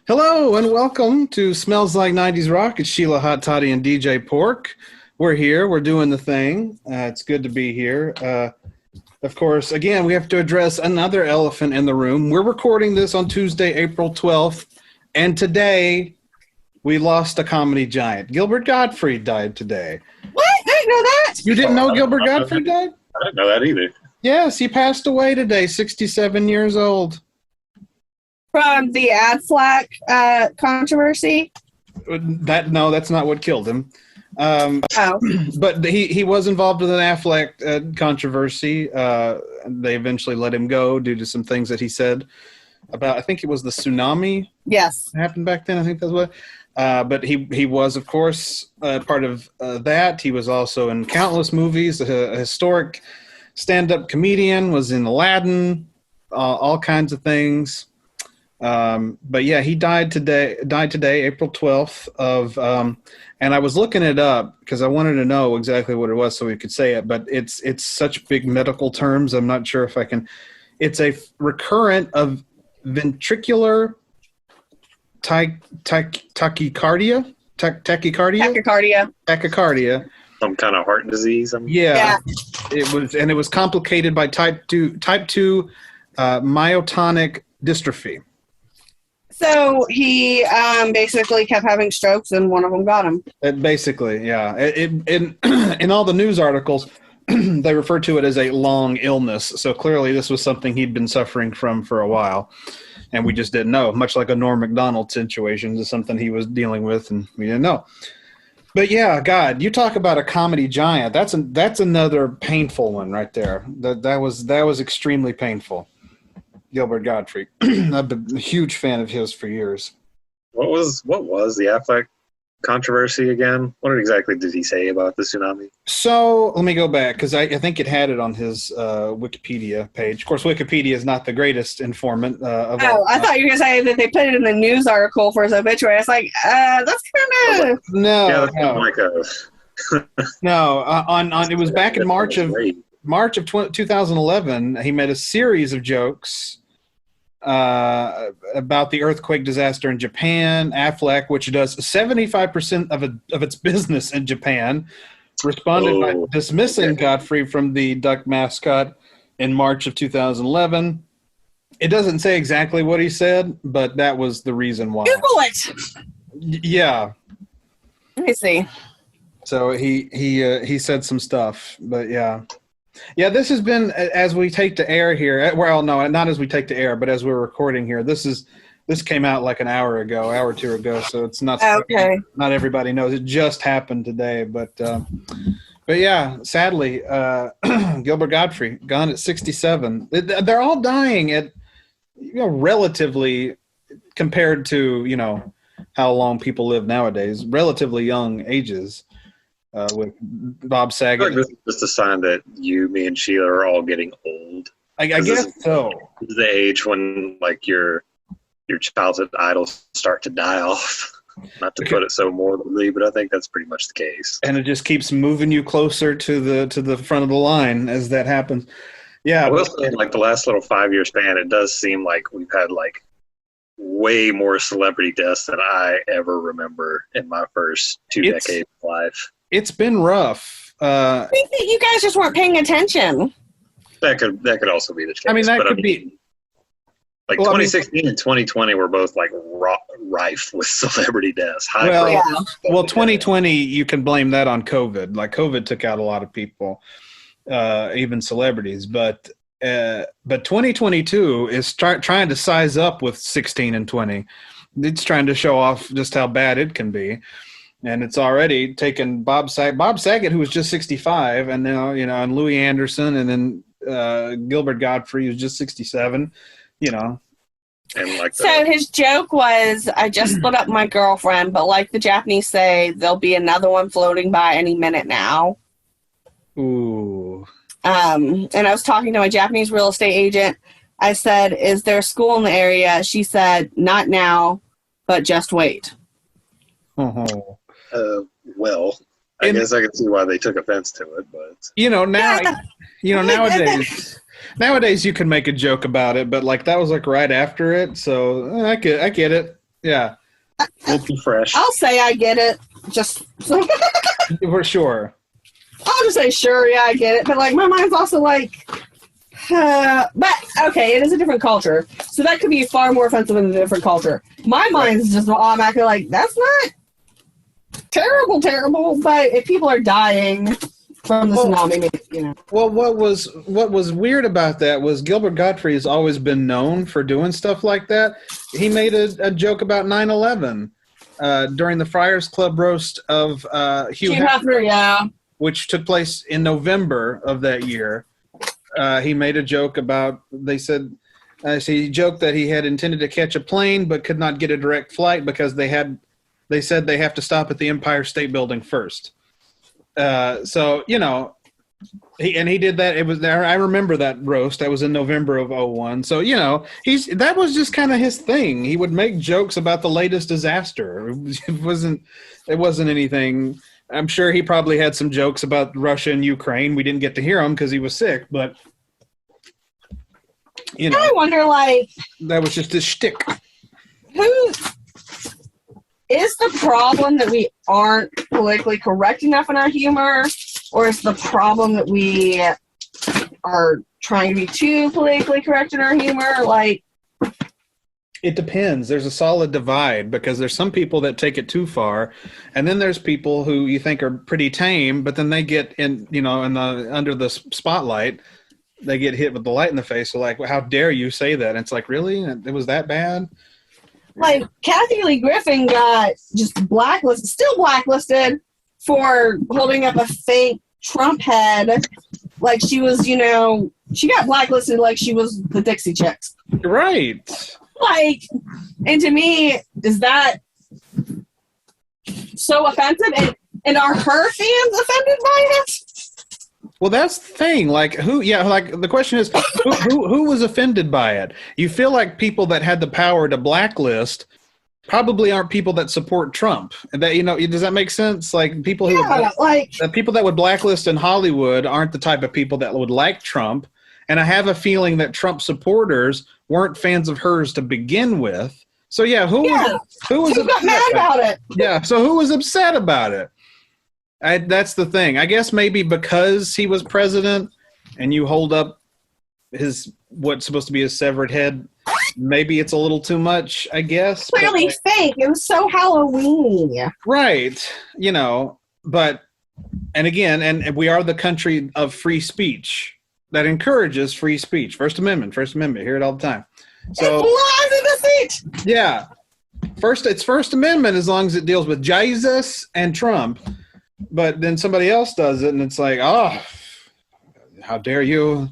Hello and welcome to Smells Like 90's Rock. It's Sheila Hot Toddy and DJ Pork. We're here. We're doing the thing. It's good to be here. Of course, again, we have to address another elephant in the room. We're recording this on Tuesday, April 12th, and today we lost a comedy giant. Gilbert Gottfried died today. What? I didn't know that. You didn't know Gilbert Gottfried died? I didn't know that either. Yes, he passed away today, 67 years old. From the ad flack controversy? No, that's not what killed him. Oh. But he was involved with an Affleck controversy. They eventually let him go due to some things that he said about, I think it was the tsunami. Yes. That happened back then. I think that's what. But he was, of course, part of that. He was also in countless movies. A historic stand-up comedian, was in Aladdin, all kinds of things. But yeah, he died today, April 12th and I was looking it up because I wanted to know exactly what it was so we could say it, but it's such big medical terms. I'm not sure if I can. It's a recurrent of ventricular tachycardia. Some kind of heart disease. Yeah. It was complicated by type 2 myotonic dystrophy. So he basically kept having strokes, and one of them got him. Basically, yeah. In all the news articles, they refer to it as a long illness. So clearly this was something he'd been suffering from for a while, and we just didn't know. Much like a Norm Macdonald situation, is something he was dealing with, and we didn't know. But yeah, God, you talk about a comedy giant. That's another painful one right there. That was extremely painful. Gilbert Gottfried. I've been a huge fan of his for years. What was the Affleck controversy again? What exactly did he say about the tsunami? So let me go back because I think it had it on his Wikipedia page. Of course, Wikipedia is not the greatest informant. I thought you were going to say that they put it in the news article for his obituary. It's like, that's kind of... No. Yeah, that's kind of like a... No, on it was back in March of 2011. He made a series of jokes about the earthquake disaster in Japan. Affleck, which does 75% of its business in Japan, responded by dismissing Godfrey from the duck mascot in March of 2011. It doesn't say exactly what he said, but that was the reason why. Google it. Yeah. Let me see. So he said some stuff, but yeah. Yeah, this has been, as we take to air here, well, no, not as we take to air, but as we're recording here, this came out like an hour or two ago, so it's not okay. Not everybody knows. It just happened today, but yeah, sadly, Gilbert Gottfried, gone at 67. They're all dying at, relatively, compared to, how long people live nowadays, relatively young ages. With Bob Saget. This is just a sign that me and Sheila are all getting old. I guess so. This is the age when your childhood idols start to die off. Not to put it so morbidly, but I think that's pretty much the case. And it just keeps moving you closer to the front of the line as that happens. Yeah, I will say, the last little 5-year span, it does seem like we've had way more celebrity deaths than I ever remember in my first 2 decades of life. It's been rough. I think that you guys just weren't paying attention. That could also be the case. I mean, that could be. 2016 and 2020 were both rife with celebrity deaths. 2020 you can blame that on COVID. COVID took out a lot of people, even celebrities. But 2022 is trying to size up with 16 and 20. It's trying to show off just how bad it can be. And it's already taken Bob Saget, who was just 65, and now, and Louis Anderson, and then Gilbert Gottfried, who's just 67, And so his joke was, I just split up my girlfriend, but like the Japanese say, there'll be another one floating by any minute now. Ooh. And I was talking to my Japanese real estate agent. I said, is there a school in the area? She said, not now, but just wait. Oh. I guess I can see why they took offense to it, but nowadays you can make a joke about it, but that was right after it, so I get it. Yeah. We'll be fresh. I'll say I get it. Just For sure. I'll just say sure, yeah, I get it. But like my mind's also like, but okay, it is a different culture, so that could be far more offensive in a different culture. My mind's just automatically like that's not terrible. But if people are dying from the tsunami, maybe, you know. Well, what was weird about that was Gilbert Gottfried has always been known for doing stuff like that. He made a joke about 9/11 during the Friars Club roast of Hugh Hefner, yeah, which took place in November of that year. He made a joke about, he joked that he had intended to catch a plane but could not get a direct flight because they said they have to stop at the Empire State Building first. So, you know, he did that. It was there. I remember that roast. That was in November of 2001. So, you know, that was just kind of his thing. He would make jokes about the latest disaster. It wasn't anything. I'm sure he probably had some jokes about Russia and Ukraine. We didn't get to hear them because he was sick, but you know, I wonder, like, that was just his shtick. Who is the problem that we aren't politically correct enough in our humor, or is the problem that we are trying to be too politically correct in our humor? Like, it depends. There's a solid divide because there's some people that take it too far, and then there's people who you think are pretty tame, but then they get in, you know, under the spotlight, they get hit with the light in the face. So like, well, how dare you say that? And it's like, really? It was that bad? Like, Kathy Lee Griffin got just blacklisted, still blacklisted, for holding up a fake Trump head. Like she was, you know, she got blacklisted like she was the Dixie Chicks. Right. Like, and to me, is that so offensive? And are her fans offended by it? Well, that's the thing. Like, who? Yeah, like the question is, who was offended by it? You feel like people that had the power to blacklist probably aren't people that support Trump. And that, you know, does that make sense? Like people the people that would blacklist in Hollywood aren't the type of people that would like Trump. And I have a feeling that Trump supporters weren't fans of hers to begin with. So yeah, who got mad about it? Yeah, so who was upset about it? That's the thing. I guess maybe because he was president and you hold up what's supposed to be his severed head, maybe it's a little too much, I guess. Clearly fake. It was so Halloween. Right. You know, and again, we are the country of free speech that encourages free speech. First Amendment, hear it all the time. So, it belongs in the seat. Yeah. It's First Amendment as long as it deals with Jesus and Trump. But then somebody else does it, and it's like, oh, how dare you?